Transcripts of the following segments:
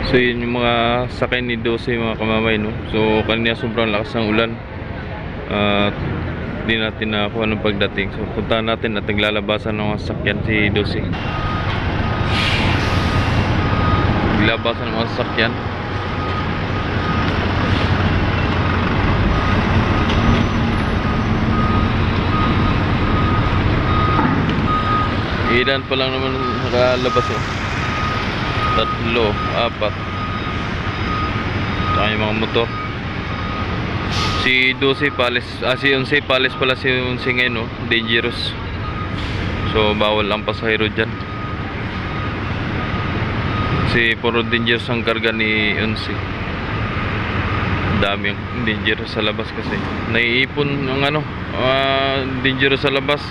So yun yung mga sakay ni 12 mga kamamay, no. So kanina sobrang lakas ng ulan at hindi natin nakakuha ng pagdating. So puntahan natin at naglalabasan ng mga sasakyan si 12. Naglabasan ng mga sasakyan. Ilan pa lang naman nakalabas, oh. 3, 4. Saka yung mga motor. Si 12 palis, si 11 palis pala, si 11 ngayon, no? Dangerous. So bawal ang pasahero dyan. Si puro dangerous ang karga ni 11. Daming dangerous sa labas kasi naiipon ng dangerous sa labas.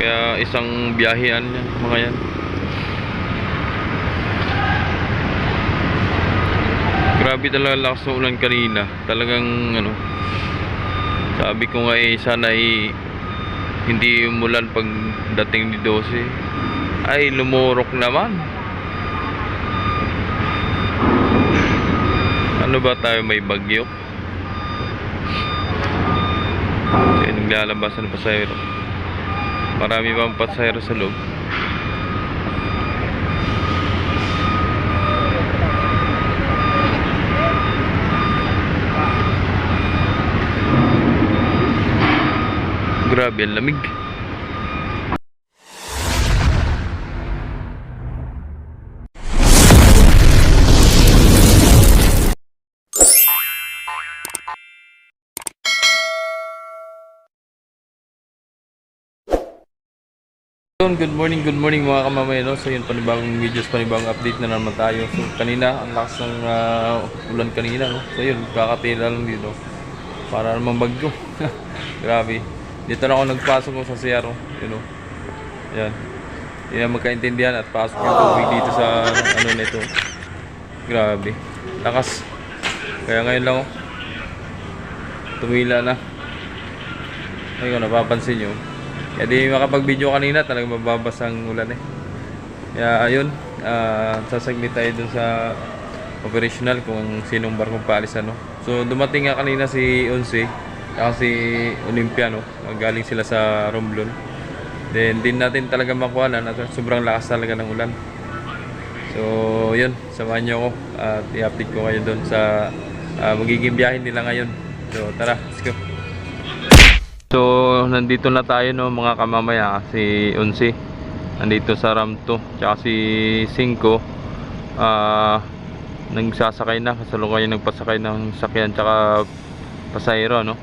Kaya isang biyahean yan, mga yan. Grabe talaga lakas ng ulan kanina. Talagang sabi ko nga sana hindi umulan pag dating ni 12. Ay lumurok naman. Ano ba tayo, may bagyo? Kaya naglalabasan ng pasahero. Marami pang pasahero sa loob. Grabe ang lamig. Good morning mga kamamay, no? So yun, panibagong videos, panibagong update na naman tayo. So kanina, ang lakas ng ulan kanina, no? So yun, kakatila lang dito para naman bagyo. Grabe. Dito na ako nagpasok ko sa CR, you know. Yan. Hindi na magkaintindihan at pasok yung tubig dito sa na ito. Grabe. Lakas. Kaya ngayon lang, tumila na. Ayun, napapansin nyo. Kaya di makapag-video kanina, talagang mababasa ang ulan, eh. Kaya ayun, sasaglit tayo dun sa operational kung sinong barkong paalis, ano. So dumating nga kanina si 11 at si Olympia, no. Galing sila sa Romblon. Then din natin talaga makuhanan at sobrang lakas talaga ng ulan. So yun, samahan nyo ako at i-update ko kayo dun sa magiging biyahe nila ngayon. So tara, let's go. So nandito na tayo, no, mga kamamaya. Si 11 nandito sa RAM 2, tsaka si 5 nagsasakay na, kasalukuyan nagpasakay ng sakyan tsaka pasahero, no.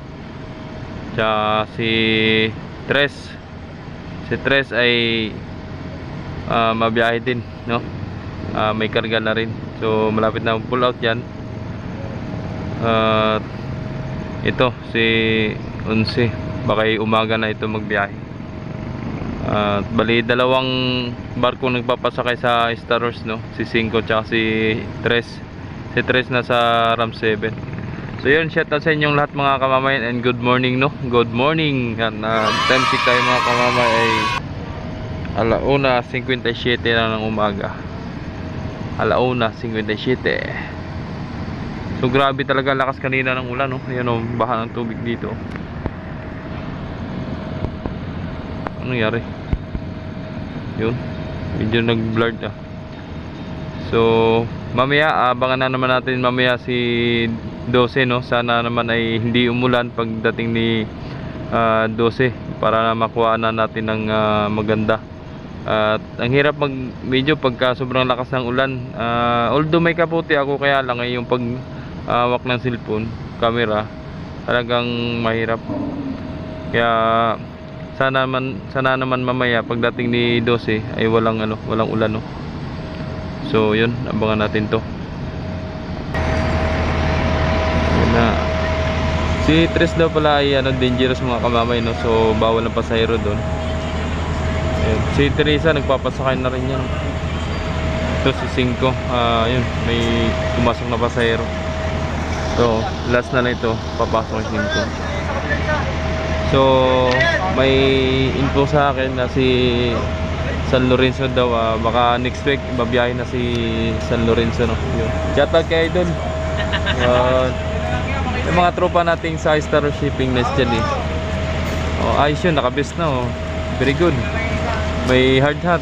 Tsaka si 3 ay mabiyahe din, no. May karga na rin, so malapit na pull out yan. Ito si 11 baka umaga na ito magbiyahe. Bali dalawang barko nagpapasakay sa Star Wars, no, si 5 tsaka si 3. Si 3 na sa RAM 7. So yun, shout out sa inyong lahat mga kamamayan and good morning, no. Good morning. Time check tayo mga kamamay ay 1:57 na ng umaga. 1:57. So grabe talaga lakas kanina ng ulan, no. Ayan, oh, baha ng tubig dito. Ano nangyari? Yun, medyo nag-blurred na. So mamaya abangan na naman natin mamaya si 12, no. Sana naman ay hindi umulan pagdating ni 12 para makuha na natin ng maganda. At ang hirap mag-video pagka sobrang lakas ng ulan. Although may kaputi ako, kaya lang ay yung pag-hawak ng cellphone, camera, talagang mahirap. Kaya sana naman mamaya pagdating ni 12 ay walang ulan, no. So yun, abangan natin to. Yun na. Si 3 daw pala ay dangerous mga kamamay, no. So bawal ang pasahero doon. Si Teresa nagpapasakay na rin yan. Ito si 5, yun, may pumasok na pasahero. So last na ito, papasok yung 5. So may info sa akin na si San Lorenzo daw. Baka next week babiyahe na si San Lorenzo, no? Yun. Shoutout kay Idol. Yung mga tropa nating sa Star Shipping Nest dyan eh. Ayos yun, nakabest na oh. Very good. May hard hat.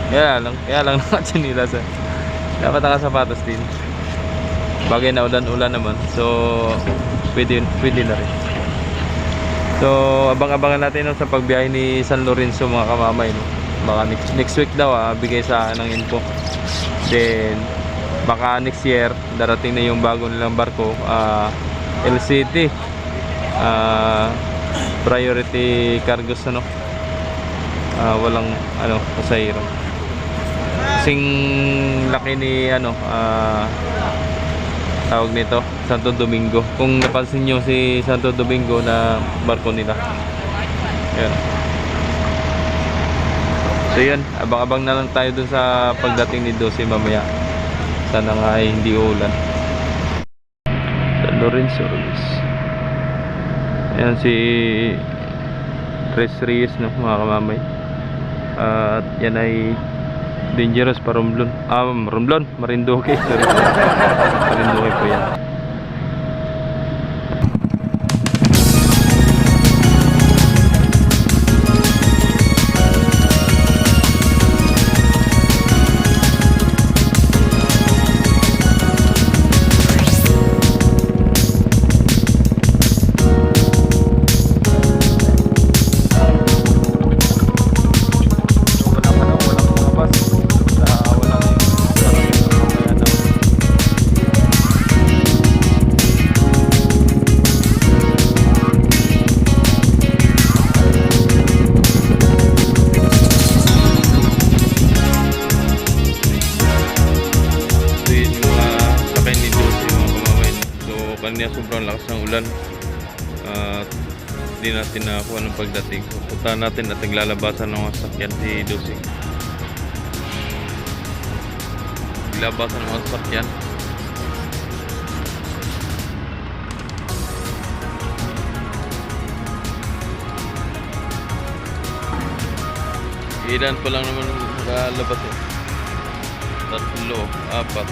Kaya lang nakachinilas eh. Dapat nakasapatos din. Bagay na ulan-ulan naman. So pwede na rin. So abang-abangan natin no, sa pagbiyahe ni San Lorenzo mga kamamay, no? Baka next week daw bigay sa ng info. Then baka next year darating na yung bago nilang barko, LCT, priority cargos, ano, walang pasahero. Kasing laki ni tawag nito, Santo Domingo. Kung napansin nyo si Santo Domingo na barko nila. Ayan. So yan, abang-abang na lang tayo dun sa pagdating ni Dose mamaya. Sana nga ay hindi ulan. San Lorenzo Ruiz. Ayan si Tres Reyes, no, mga kamamay. At yan ay Dangerous pa Romblon. Romblon, Marinduque. Sorry. Marinduque po yan. Kanina sobrang lakas ng ulan at hindi natin nakakuha ng pagdating. So, puntahan natin at naglalabasan ng sasakyan si Dose. Naglabasan ng sasakyan. Ilan pa lang naman nakalabas eh. 3, 4.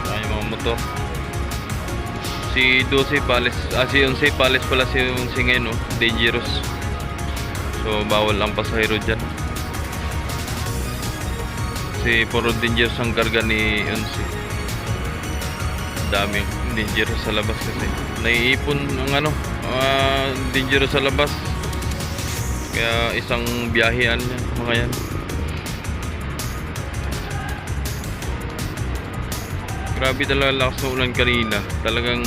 Ay, mga motor. Si 12 Palace, si 11 Palace pala si 11 ngayon, no? Dangerous. So bawal ang pasahero dyan. Si puro dangerous ang karga ni 11. Daming dangerous sa labas kasi naiipon ang dangerous sa labas. Kaya isang biyahean yan, mga yan. Grabe talaga lakas ng ulan kanina. Talagang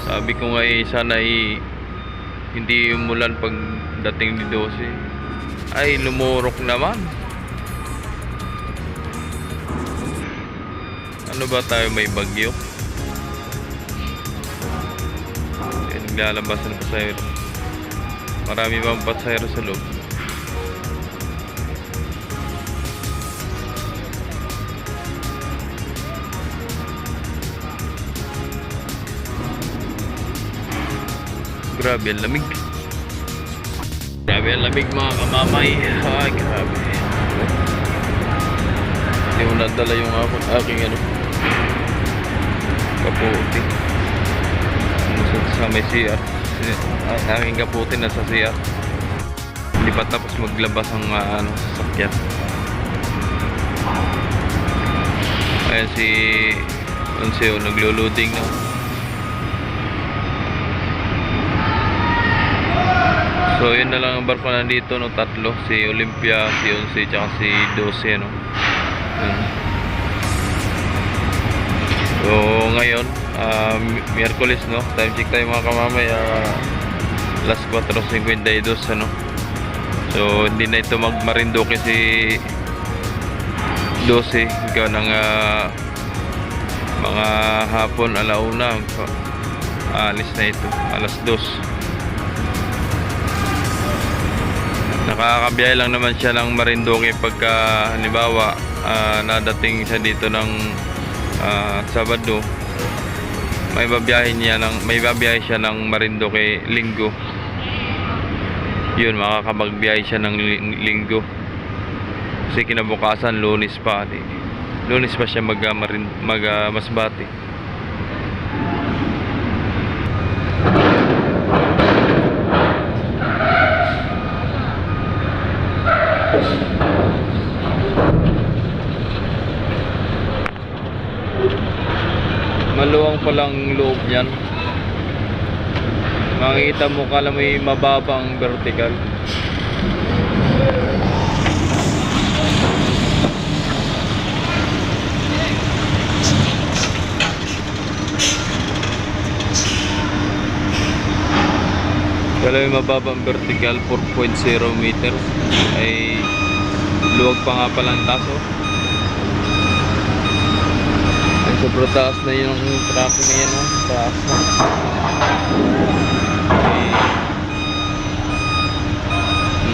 sabi ko nga sana hindi umulan pag dating ni 12. Ay lumurok naman. Ano ba tayo, may bagyo? Naglalabas ng pasahero. Marami bang pasahero sa loob? Grabe ang lamig. Grabe ang lamig mga kamamay. Ay grabe. Hindi ko nadala yung aking kaputi. Sa may CR. Aking kaputi na sa CR. Hindi pa tapos maglabas ang sasakyan. Ayan si Onseo naglo-loading na. So yun na lang ang barko nandito, no, 3, si Olympia, si 11, tsaka si 12, no. So ngayon Miyerkules, no, time check tayo mga kamamay, alas 4:52, ano. So hindi na ito magmarinduque si 12, ikaw ng mga hapon alauna alis na ito, alas 2. Nakakabiyahe lang naman siya ng Marinduque pagka halimbawa nadating siya dito ng Sabado. May babiyahe siya ng Marinduque Linggo. yun, makakapagbiyahe siya ng linggo. Kasi kinabukasan Lunes pa, Lunes pa siya Masbate. Maluwang palang loob niyan. Makikita mo, kala may mababang vertical. Kala may mababang vertical, 4.0 meters. Ay luwag pa nga palang taso. Ay sobrang taas na yung traffic na yan, oh. Taas na.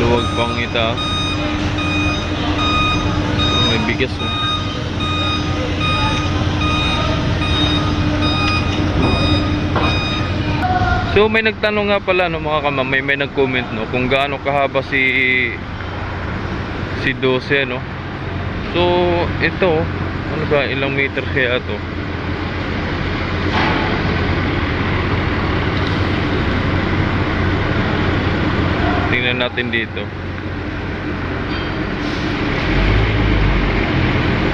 Luwag pang itaas. May bigas, oh. So may nagtanong nga pala, no, mga kamamay, may nag-comment, no, kung gaano kahaba si 12, no. So ito, ano ba, ilang meter kaya ito? Tingnan natin dito.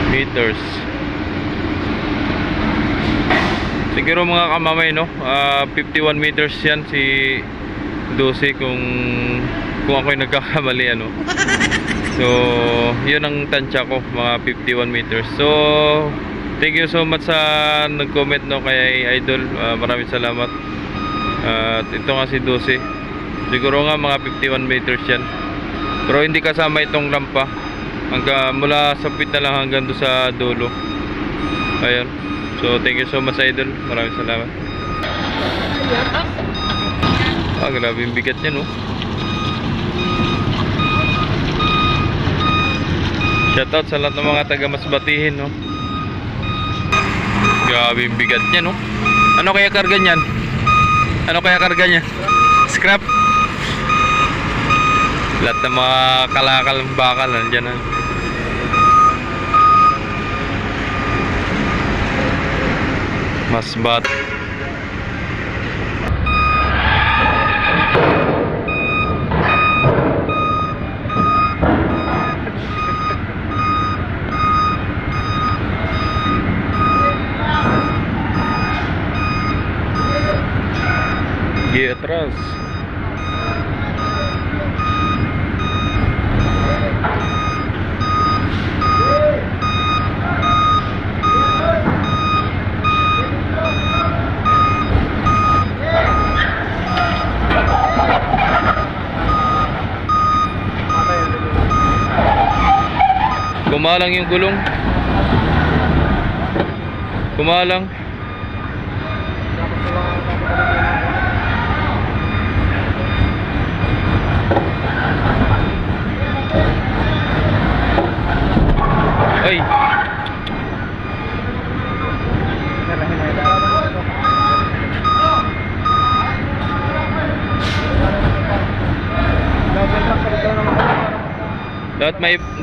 Meters. Siguro mga kamamay, no, 51 meters yan si 12 kung ako'y nagkakamali, ano. So yun ang tansya ko, mga 51 meters. So thank you so much sa nag-comment, no, kay Idol. Maraming salamat. At ito nga si 12. Siguro nga mga 51 meters yan. Pero hindi kasama itong rampa. Mula sa pit na lang hanggang doon sa dulo. Ayun. So thank you so much, Idol. Maraming salamat. Grabe yung bigat niya, no. Shoutout sa lahat ng mga taga Masbatihin, no. Grabe yung bigat niya, no. Ano kaya karga niyan? Ano kaya karga niya? Scrap. Lahat ng mga kalakal ng bakal nandiyan, na. Masbat. Di atras. Kumalang yung gulong. Kumalang. Ay.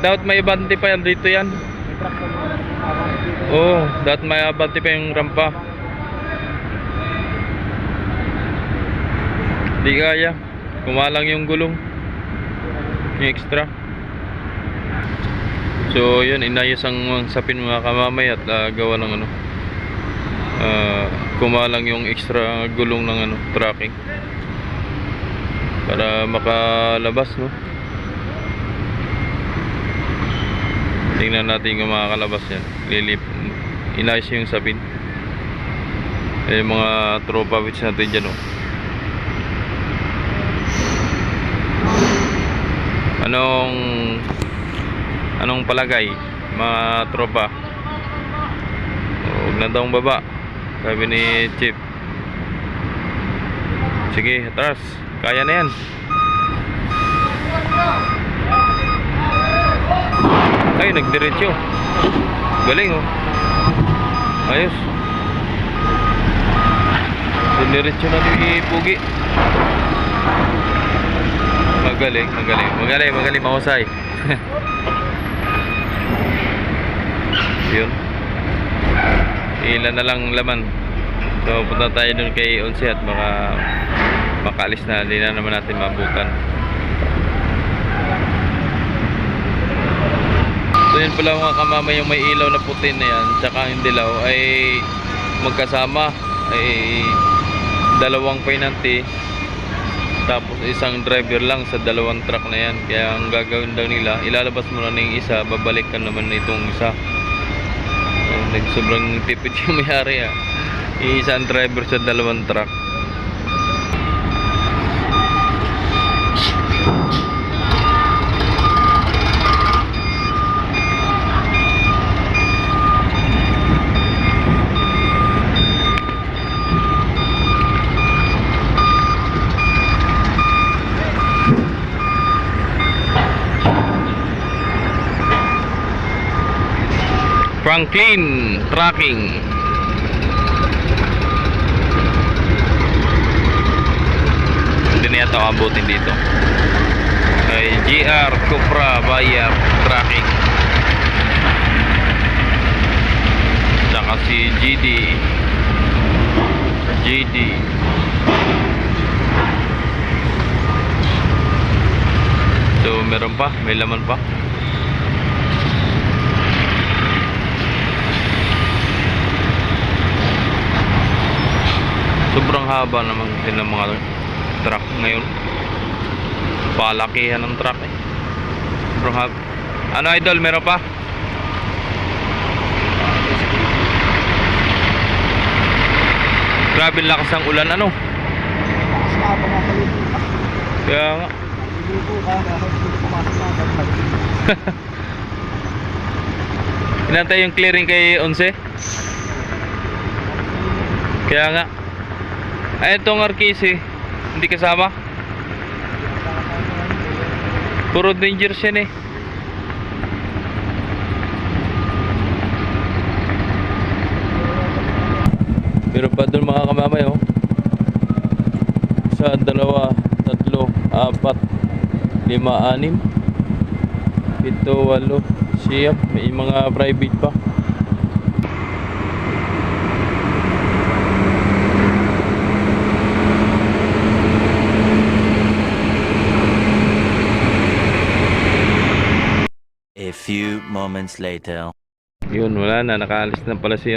Dapat may abante pa yan dito yan. Oh, dapat may abante pa yung rampa. Di kaya. Kumalang yung gulong. Yung extra. So yun, inayos ang sapin, mga kamamay, at gawa ng ano, kumalang yung extra gulong ng ano, tracking para makalabas, no. Tingnan natin kung makakalabas yan. Inayos yung sapin. Mga tropa wits natin dyan, no. Anong palagay, mga tropa? Huwag na daw baba, sabi ni Chief. Sige, atras, kaya na yan. Ay, nagdiretso. Galing, oh. Ayos. Diretso na ni Pugi. Magaling, magaling. Magaling, magaling, mahusay. Yun. Ilan na lang laman. So punta tayo dun kay Onse at makaalis na. Hindi na naman natin mabutan. So yun pala mga kamama, yung may ilaw na puti na yan tsaka yung dilaw ay magkasama, ay dalawang painante tapos isang driver lang sa dalawang truck na yan. Kaya ang gagawin daw nila, ilalabas mo na yung isa, babalikan naman itong isa. Sobrang tipid yung may-ari isang driver sa dalawang truck. Franklin Trucking. Hindi na yata abutin dito. Ay GR Cupra Bayer Trucking. Saka si GD. So meron pa, may laman pa. Sobrang haba naman sila mga truck ngayon. Palakihan ng truck Sobrang haba. Ano idol, meron pa? Grabe lakas ang ulan ano? Kaya nga. Inantay yung clearing kay Onse. Kaya nga. Ay, itong Arcisi, hindi kasama. Puro dangerous yan eh. Pero pa doon mga kamamay oh. Isa, dalawa, tatlo, apat, lima, anim, pito, walo, siyam. May mga private pa. A few moments later. Yun, wala na, nakaalis na pala si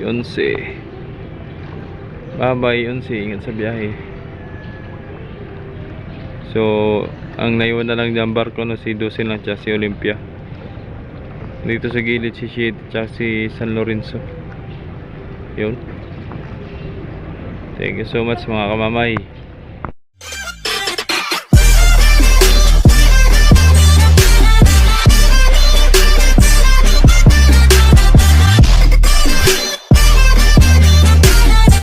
Onse. Bye bye Onse, ingat sa biyahe. So ang naiwan na lang dyan barko na si Dusin lang tsaka si Olympia. Dito sa gilid si Shade tsaka si San Lorenzo. Yun. Thank you so much mga kamamay.